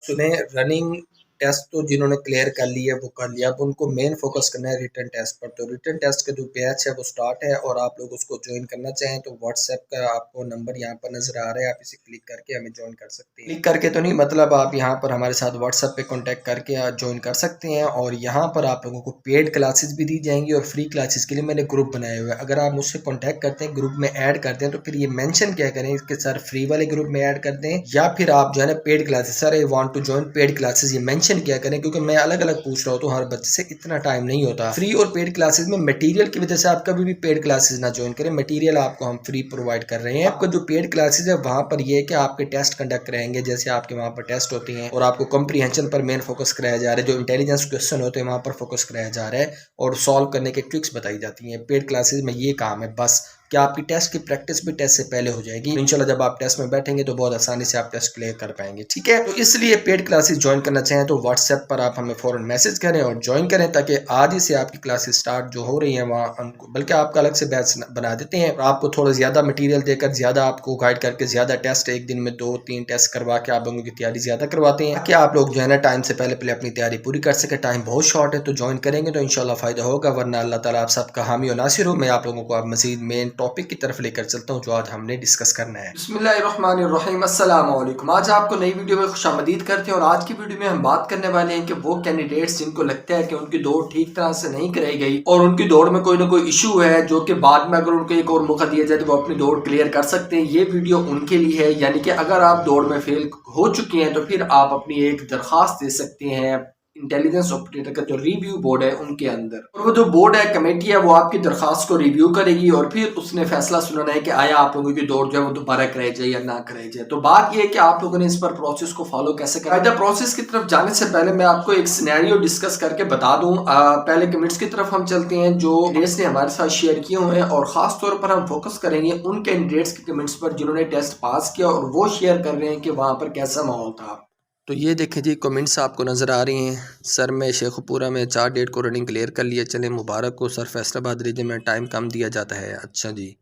सुने running test तो जिन्होंने क्लियर कर लिया वो कर लिया, अब उनको मेन फोकस करना है रिटर्न टेस्ट पर। तो रिटर्न टेस्ट का जो बैच है वो स्टार्ट है और आप लोग उसको ज्वाइन करना चाहें तो व्हाट्सएप का आपको नंबर यहाँ पर नजर आ रहा है, आप इसे क्लिक करके हमें ज्वाइन कर सकते हैं। क्लिक करके तो नहीं, मतलब आप यहाँ पर हमारे साथ व्हाट्सएप पे कॉन्टैक्ट करके ज्वाइन कर सकते हैं और यहाँ पर आप लोगों को पेड क्लासेस भी दी जाएंगी और फ्री क्लासेस के लिए मैंने ग्रुप बनाए हुए हैं। अगर आप मुझसे कॉन्टैक्ट करते हैं, ग्रुप में ऐड करते हैं, तो फिर ये मेंशन क्या करें कि सर फ्री वाले ग्रुप में ऐड कर दें या फिर आप जो है ना paid classes, sir I want to join paid classes, ये मेंशन क्या करें, क्योंकि मैं अलग अलग पूछ रहा हूँ तो हर बच्चे से इतना टाइम नहीं होता। फ्री और पेड क्लासेस में मटेरियल की वजह से आप कभी भी पेड क्लासेस ना ज्वाइन करें, मटेरियल आपको हम फ्री प्रोवाइड कर रहे हैं। आपका जो पेड क्लासेस है वहां पर ये है कि आपके टेस्ट कंडक्ट रहेंगे, जैसे आपके वहां पर टेस्ट होते हैं और आपको कॉम्प्रीहेंशन पर मेन फोकस कराया जा रहा है, जो इंटेलिजेंस क्वेश्चन होते हैं वहां पर फोकस कराया जा रहा है और सॉल्व करने के ट्रिक्स बताई जाती हैं। पेड क्लासेस में ये काम है बस कि आपकी टेस्ट की प्रैक्टिस भी टेस्ट से पहले हो जाएगी। इंशाल्लाह जब आप टेस्ट में बैठेंगे तो बहुत आसानी से आप टेस्ट क्लियर कर पाएंगे। ठीक है, तो इसलिए पेड क्लासेस ज्वाइन करना चाहें तो व्हाट्सएप पर आप हमें फौरन मैसेज करें और ज्वाइन करें, ताकि आज ही से आपकी क्लासेस स्टार्ट जो हो रही हैं वहाँ, बल्कि आपका अलग से बैच बना देते हैं और आपको थोड़ा ज्यादा मटीरियल देकर, ज्यादा आपको गाइड करके, ज्यादा टेस्ट एक दिन में 2-3 टेस्ट करवा के आप लोगों की तैयारी ज्यादा करवाते हैं, ताकि आप लोग जो है ना टाइम से पहले पहले अपनी तैयारी पूरी कर सके। टाइम बहुत शॉर्ट है तो ज्वाइन करेंगे तो इंशाल्लाह फायदा होगा, वरना अल्लाह ताला आप सबका हामी और नासिर हो। मैं आप लोगों को अब मजीद मेन टॉपिक की तरफ लेकर चलता हूँ जो आज हमने डिस्कस करना है। बिस्मिल्लाहिर्रहमानिर्रहीम, अस्सलाम वालेकुम। आज आपको नई वीडियो में खुशामदीद करते हैं और आज की वीडियो में हम बात करने वाले हैं कि वो कैंडिडेट्स जिनको लगता है कि उनकी दौड़ ठीक तरह से नहीं कराई गई और उनकी दौड़ में कोई ना कोई इशू है, जो कि बाद में अगर उनको एक और मौका दिया जाए तो वो अपनी दौड़ क्लियर कर सकते हैं। ये वीडियो उनके लिए है, यानी कि अगर आप दौड़ में फेल हो चुके हैं तो फिर आप अपनी एक दरख्वास्त दे सकते हैं इंटेलिजेंस ऑपरेटर का जो रिव्यू बोर्ड है उनके अंदर, और वो जो बोर्ड है, कमेटी है, वो आपकी दरखास्त को रिव्यू करेगी और फिर उसने फैसला सुनाना है कि आया आप लोगों की दौड़ जो है वो दोबारा कराई जाए या ना कराई जाए। तो बात ये है कि आप लोगों ने इस पर प्रोसेस को फॉलो कैसे करना है। प्रोसेस की तरफ जाने से पहले मैं आपको एक सिनेरियो डिस्कस करके बता दूं। पहले कमेंट्स की तरफ हम चलते हैं जो कैंडिडेट्स ने हमारे साथ शेयर किए हुए हैं और खास तौर पर हम फोकस करेंगे उन कैंडिडेट्स के कमेंट्स पर जिन्होंने टेस्ट पास किया और वो शेयर कर रहे हैं कि वहां पर कैसा माहौल था। तो ये देखें जी, कमेंट्स आपको नज़र आ रही हैं। सर मैं शेखुपुरा में 4 डेट को रनिंग क्लियर कर लिया, चले मुबारक को। सर फैसलाबाद रीजन में टाइम कम दिया जाता है। अच्छा जी,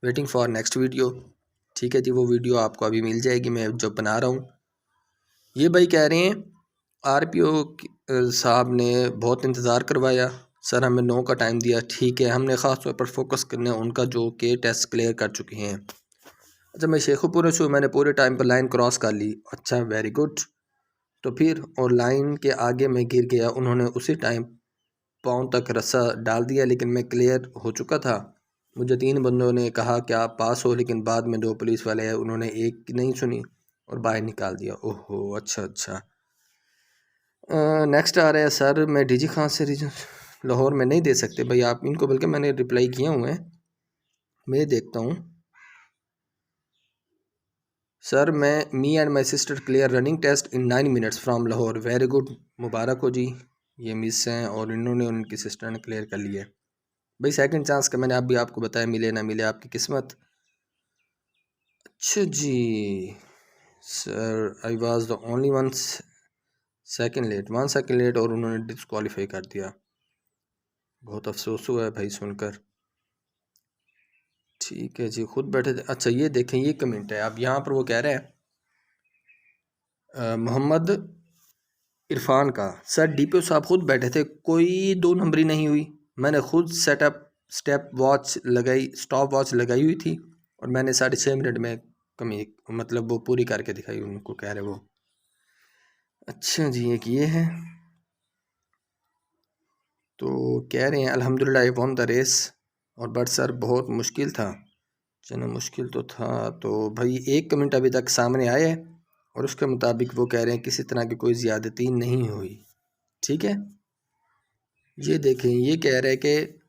वेटिंग फॉर नेक्स्ट वीडियो। ठीक है जी, वो वीडियो आपको अभी मिल जाएगी, मैं जो बना रहा हूँ। ये भाई कह रहे हैं RPO साहब ने बहुत इंतज़ार करवाया, सर हमें 9 का टाइम दिया। ठीक है, हमने ख़ास तौर पर फोकस करना है उनका जो के टेस्ट क्लियर कर चुके हैं। अच्छा, मैं शेखुपुरा से हूँ, मैंने पूरे टाइम पर लाइन क्रॉस कर ली। अच्छा, वेरी गुड। तो फिर और लाइन के आगे मैं गिर गया, उन्होंने उसी टाइम पाँव तक रस्सा डाल दिया, लेकिन मैं क्लियर हो चुका था। मुझे 3 बंदों ने कहा कि आप पास हो, लेकिन बाद में 2 पुलिस वाले हैं, उन्होंने एक की नहीं सुनी और बाहर निकाल दिया। ओहो, अच्छा अच्छा। नेक्स्ट आ रहा है, सर मैं डीजी खान से लाहौर में नहीं दे सकते भाई आप इनको, बल्कि मैंने रिप्लाई किया हुआ है, मैं देखता हूँ। सर मैं me and my sister clear running test in 9 minutes from Lahore. Very good, मुबारक हो जी। ये मिस हैं और इन्होंने उनकी सिस्टर ने क्लियर कर लिया है भाई। सेकंड चांस का मैंने अभी आपको बताया, मिले ना मिले आपकी किस्मत। अच्छा जी, sir I was the only one second late, 1 second late और उन्होंने डिस्क्वालीफाई कर दिया। बहुत अफसोस हुआ है भाई सुनकर। ठीक है जी, खुद बैठे थे। अच्छा ये देखें, ये कमेंट है, अब यहाँ पर वो कह रहे हैं मोहम्मद इरफान का, सर DPO साहब खुद बैठे थे, कोई 2 नंबरी नहीं हुई। मैंने खुद स्टेप वॉच लगाई, स्टॉप वॉच लगाई हुई थी और मैंने 6.5 मिनट में कमी मतलब वो पूरी करके दिखाई, उनको कह रहे वो। अच्छा जी, एक ये है, तो कह रहे हैं अल्हम्दुलिल्लाह आई वॉन द रेस और बट सर बहुत मुश्किल था। चलो मुश्किल तो था, तो भाई एक कमेंट अभी तक सामने आया है और उसके मुताबिक वो कह रहे हैं किसी तरह की कोई ज़्यादती नहीं हुई। ठीक है, ये देखें, ये कह रहे हैं कि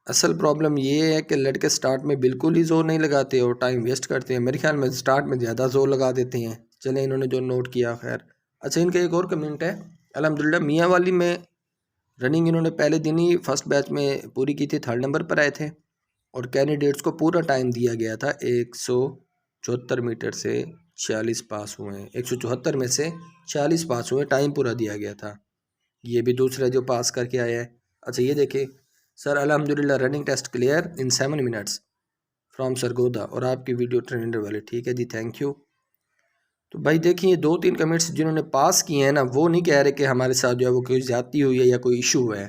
असल प्रॉब्लम ये है कि लड़के स्टार्ट में बिल्कुल ही ज़ोर नहीं लगाते और टाइम वेस्ट करते हैं। मेरे ख्याल में स्टार्ट में ज़्यादा ज़ोर लगा देते हैं। चले इन्होंने जो नोट किया, खैर। अच्छा, इनका एक और कमेंट है, अल्हम्दुलिल्लाह मियाँ वाली में रनिंग इन्होंने पहले दिन ही फर्स्ट बैच में पूरी की थी, 3rd नंबर पर आए थे और कैंडिडेट्स को पूरा टाइम दिया गया था। 174 मीटर से 46 पास हुए हैं, 174 में से 46 पास हुए, टाइम पूरा दिया गया था। ये भी दूसरा जो पास करके आया है। अच्छा ये देखिए, सर अल्हम्दुलिल्लाह running test clear in 7 minutes from Sargodha और आपकी वीडियो ट्रेंडर वाले। ठीक है जी, थैंक यू। तो भाई देखिए, ये 2-3 कमेंट्स जिन्होंने पास किए हैं ना, वो नहीं कह रहे कि हमारे साथ जो है वो कोई ज़्यादती हुई है या कोई इशू है।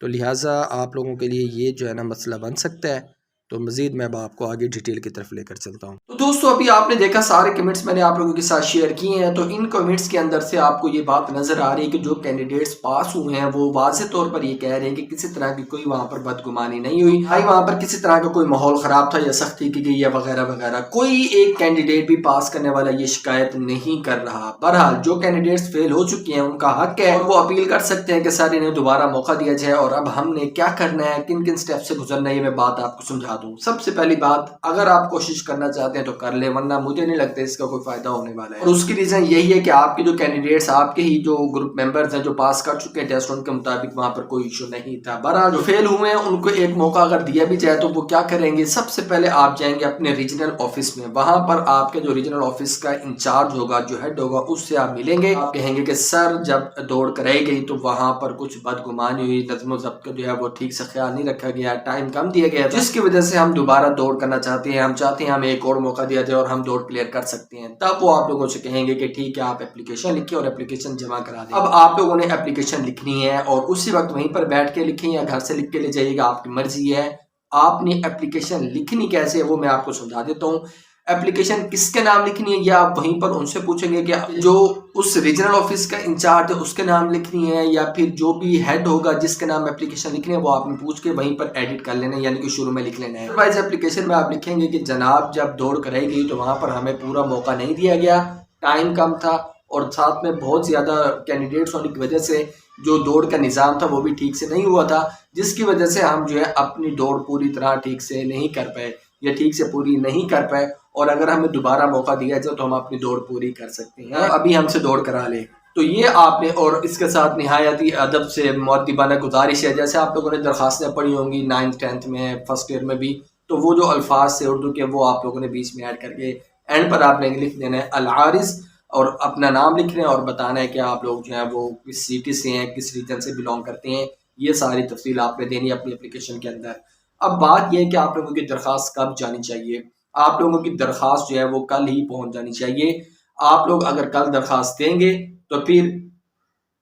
तो लिहाजा आप लोगों के लिए ये जो है ना मसला बन सकता है। तो मज़ीद मैं अब आपको आगे डिटेल की तरफ लेकर चलता हूँ। तो दोस्तों, अभी आपने देखा सारे कमेंट्स मैंने आप लोगों के साथ शेयर किए हैं। तो इन कमेंट्स के अंदर से आपको ये बात नज़र आ रही है कि जो कैंडिडेट्स पास हुए हैं वो वाज़ेह तौर पर ये कह रहे हैं कि किसी तरह की कोई वहाँ पर बदगुमानी नहीं हुई, भाई वहाँ पर किसी तरह का कोई माहौल ख़राब था या सख्ती की गई है वगैरह वगैरह। कोई एक कैंडिडेट भी पास करने वाला ये शिकायत नहीं कर रहा। बहरहाल जो कैंडिडेट्स फेल हो चुके हैं उनका हक है और वो अपील कर सकते हैं कि सर इन्हें दोबारा मौका दिया जाए। और अब हमने क्या करना है, किन किन स्टेप से गुजरना है, ये मैं बात आपको समझा दूं। सबसे पहली बात, अगर आप कोशिश करना चाहते हैं तो कर ले, वरना मुझे नहीं लगता इसका कोई फायदा होने वाला है। और उसकी रीजन यही है कि आपके जो कैंडिडेट्स, आपके ही जो ग्रुप मेंबर्स हैं जो पास कर चुके हैं टेस्ट, उनके मुताबिक वहां पर कोई इशू नहीं था। बहरहाल जो फेल हुए हैं उनको एक मौका अगर दिया भी जाए तो वो क्या करेंगे, सबसे पहले आप जाएंगे अपने रीजनल ऑफिस में। वहां पर आपके जो रीजनल ऑफिस का इंचार्ज होगा, जो हेड होगा, उससे आप मिलेंगे। आप कहेंगे कि सर जब दौड़ कराई गई तो वहां पर कुछ बदगुमानी हुई, नज़्म ज़ब्त का जो है वो ठीक से ख्याल नहीं रखा गया, टाइम कम दिया गया, जिसकी वजह से हम दोबारा दौड़ करना चाहते हैं। हम चाहते हैं हमें एक और मौका दिया जाए और हम दौड़ क्लियर कर सकते हैं। तब वो आप लोगों से कहेंगे कि ठीक है, आप एप्लीकेशन लिखिए और एप्लीकेशन जमा करा दें। अब आप लोगों ने एप्लीकेशन लिखनी है और उसी वक्त वहीं पर बैठ के लिखें या घर से लिख के ले जाइएगा, आपकी मर्जी है। आपने एप्लीकेशन लिखनी कैसे है वो मैं आपको समझा देता हूँ। एप्लीकेशन किसके नाम लिखनी है, या आप वहीं पर उनसे पूछेंगे कि जो उस रीजनल ऑफिस का इंचार्ज है उसके नाम लिखनी है, या फिर जो भी हेड होगा जिसके नाम एप्लीकेशन लिखनी है वो आपने पूछ के वहीं पर एडिट कर लेना है, यानी कि शुरू में लिख लेना है। अदरवाइज एप्लीकेशन में आप लिखेंगे कि जनाब जब दौड़ कराई गई तो वहां पर हमें पूरा मौका नहीं दिया गया, टाइम कम था और साथ में बहुत ज्यादा कैंडिडेट्स होने की वजह से जो दौड़ का निज़ाम था वो भी ठीक से नहीं हुआ था, जिसकी वजह से हम जो है अपनी दौड़ पूरी तरह ठीक से नहीं कर पाए या ठीक से पूरी नहीं कर पाए। और अगर हमें दोबारा मौका दिया जाए तो हम अपनी दौड़ पूरी कर सकते हैं, अभी हमसे दौड़ करा ले। तो ये आपने, और इसके साथ निहायती अदब से मुअद्दिबाना गुजारिश है, जैसे आप लोगों ने दरखास्तें पढ़ी होंगी 9th 10th में, फर्स्ट ईयर में भी, तो वो जो अल्फाज थे उर्दू के वो आप लोगों ने बीच में ऐड करके एंड पर आपने लिख देना है अल आरिज, और अपना नाम लिख रहे हैं और बताना है कि आप लोग जो है वो किस सिटी से हैं, किस रीजन से बिलोंग करते हैं। ये सारी तफसील आपने देनी है अपनी एप्लीकेशन के अंदर। अब बात यह है कि आप लोगों की दरख्वास्त कब जानी चाहिए। आप लोगों की दरख्वास्त जो है वो कल ही पहुंच जानी चाहिए। आप लोग अगर कल दरख्वास्त देंगे तो फिर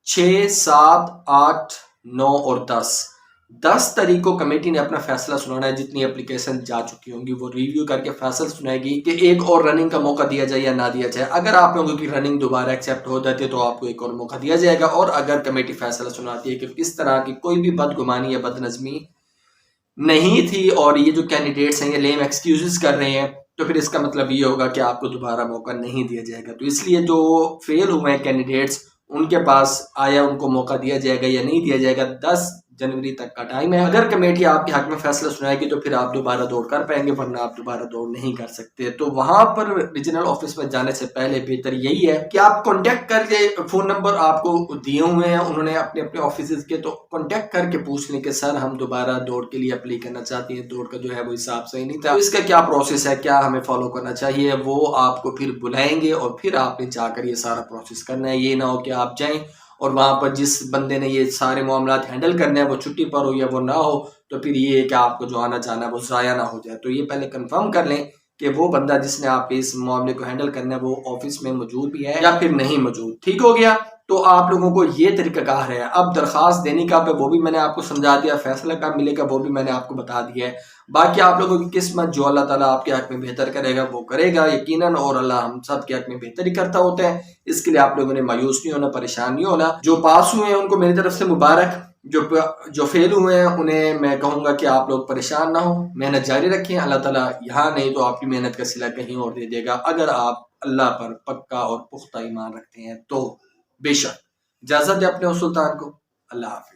6, 7, 8, 9 और 10 तारीख को कमेटी ने अपना फैसला सुनाना है। जितनी एप्लीकेशन जा चुकी होंगी वो रिव्यू करके फैसला सुनाएगी कि एक और रनिंग का मौका दिया जाए या ना दिया जाए। अगर आप लोगों की रनिंग दोबारा एक्सेप्ट हो जाती है तो आपको एक और मौका दिया जाएगा। और अगर कमेटी फैसला सुनाती है कि इस तरह की कोई भी बदगुमानी या बदनज़मी नहीं थी और ये जो कैंडिडेट्स हैं ये लेम एक्सक्यूजेस कर रहे हैं, तो फिर इसका मतलब ये होगा कि आपको दोबारा मौका नहीं दिया जाएगा। तो इसलिए जो फेल हुए हैं कैंडिडेट्स, उनके पास आया उनको मौका दिया जाएगा या नहीं दिया जाएगा, 10 जनवरी तक का टाइम है। अगर कमेटी आपके हक में फैसला सुनाएगी तो फिर आप दोबारा दौड़ कर पाएंगे, वरना आप दोबारा दौड़ नहीं कर सकते। तो वहां पर रीजनल ऑफिस में जाने से पहले बेहतर यही है कि आप कांटेक्ट करके, फोन नंबर आपको दिए हुए हैं उन्होंने अपने अपने ऑफिस के, तो कांटेक्ट करके पूछ लें कि सर हम दोबारा दौड़ के लिए अप्लाई करना चाहते हैं, दौड़ का जो है वो हिसाब सही नहीं था, तो इसका क्या प्रोसेस है, क्या हमें फॉलो करना चाहिए। वो आपको फिर बुलाएंगे और फिर आपने जाकर ये सारा प्रोसेस करना है। ये ना हो कि आप जाएं और वहां पर जिस बंदे ने ये सारे मामला हैंडल करने हैं वो छुट्टी पर हो या वो ना हो, तो फिर ये है कि आपको जो आना जाना वो ज़ाया ना हो जाए। तो ये पहले कंफर्म कर लें कि वो बंदा जिसने आपके इस मामले को हैंडल करना है वो ऑफिस में मौजूद भी है या फिर नहीं मौजूद। ठीक हो गया। तो आप लोगों को ये तरीकाकार है। अब दरख्वास्त देने का वो भी मैंने आपको समझा दिया, फैसला कब मिलेगा वो भी मैंने आपको बता दिया है। बाकी आप लोगों की किस्मत, जो अल्लाह ताला आपके हक में बेहतर करेगा वो करेगा यकीनन, और अल्लाह हम सब के हक में बेहतर ही करता होता है। इसके लिए आप लोगों ने मायूस नहीं होना, परेशान नहीं होना। जो पास हुए हैं उनको मेरी तरफ से मुबारक, जो फेल हुए हैं उन्हें मैं कहूँगा कि आप लोग परेशान ना हो, मेहनत जारी रखें। अल्लाह ताला यहाँ नहीं तो आपकी मेहनत का सिला कहीं और दे देगा, अगर आप अल्लाह पर पक्का और पुख्ता ईमान रखते हैं तो। बेशक। इजाज़त है अपने उस सुल्तान को। अल्लाह हाफिज़।